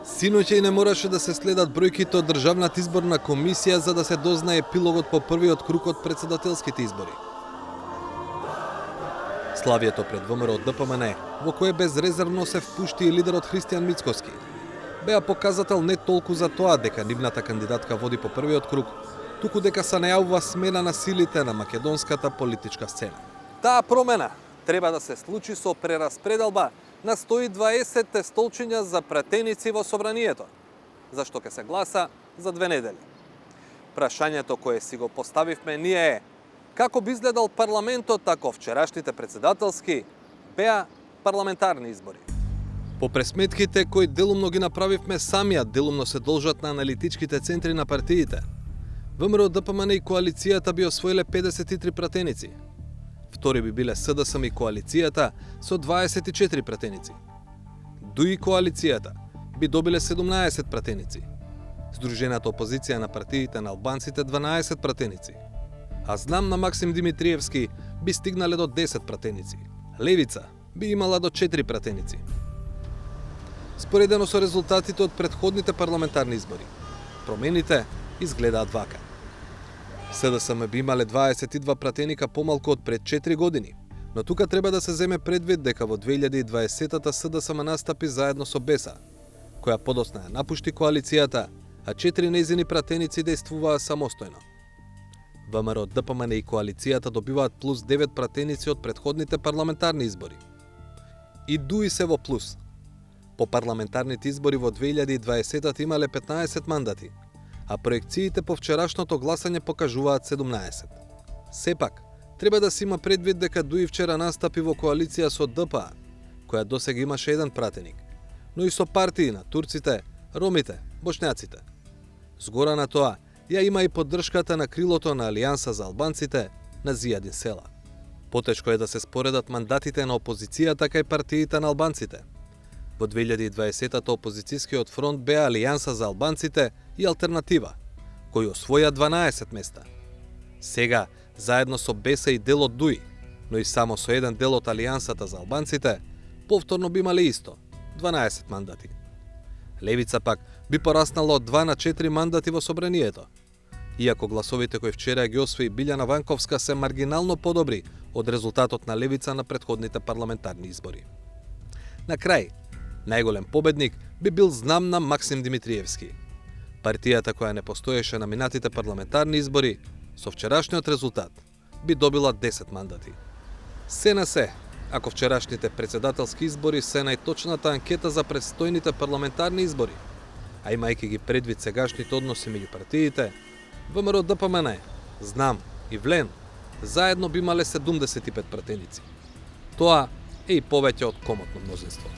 Синоќа и не мораше да се следат бројките од Државната изборна комисија за да се дознае епилогот по првиот круг од председателските избори. Славието пред ВМРО од ДПМН, во кое безрезервно се впушти и лидерот Христијан Мицкоски, беа показател не толку за тоа дека нивната кандидатка води по првиот круг, туку дека се најавува смена на силите на македонската политичка сцена. Таа промена треба да се случи со прераспределба на 120 столчиња за пратеници во собранието, за што ќе се гласа за 2 недели. Прашањето кое си го поставивме ние е: како би изгледал парламентот ако вчерашните председателски беа парламентарни избори? По пресметките кои делумно ги направивме самија, делумно се должат на аналитичките центри на партиите. ВМРО, ДПМН и коалицијата би освоиле 53 пратеници. Втори би биле СДСМ и коалицијата со 24 пратеници. ДУИ коалицијата би добиле 17 пратеници. Сдружената опозиција на партиите на албанците 12 пратеници. А Знам на Максим Димитриевски би стигнале до 10 пратеници. Левица би имала до 4 пратеници. Споредено со резултатите од претходните парламентарни избори, промените изгледаат вака. СДСМ би имале 22 пратеника помалку од пред 4 години, но тука треба да се земе предвид дека во 2020-та СДСМ настапи заедно со БЕСА, која подосна ја напушти коалицијата, а 4 нејзини пратеници действуваа самостојно. ВМРО, ДПМН и коалицијата добиваат плюс 9 пратеници од претходните парламентарни избори. И ДУИ се во плюс. По парламентарните избори во 2020-та имале 15 мандати, а проекциите по вчерашното гласање покажуваат 17. Сепак, треба да се има предвид дека ДУИ вчера настапи во коалиција со ДПА, која досега имаше еден пратеник, но и со партии на турците, ромите, бошњаците. Згора на тоа, ја има и поддршката на крилото на Алијанса за албанците на Зијадин Села. Потешко е да се споредат мандатите на опозицијата кај партиите на албанците. Во 2020-та опозицијскиот фронт беа Алијанса за албанците и Алтернатива, кои освоја 12 места. Сега, заедно со БЕСА и дел од ДУИ, но и само со еден дел од Алијансата за албанците, повторно би имале исто, 12 мандати. Левица пак би пораснала од 2 на 4 мандати во собранието. Иако гласовите кои вчера ги освои Билјана Ванковска се маргинално подобри од резултатот на Левица на претходните парламентарни избори. На крај, најголем победник би бил Знам на Максим Димитриевски. Партијата која не постоеше на минатите парламентарни избори, со вчерашниот резултат, би добила 10 мандати. Се на се, ако вчерашните председателски избори се најточната анкета за предстојните парламентарни избори, а имајќи ги предвид сегашните односи меѓу партиите, ВМРО, ДПМН, Знам и ВЛЕН заедно би имале 75 пратеници. Тоа е и повеќе од комотно мнозинство.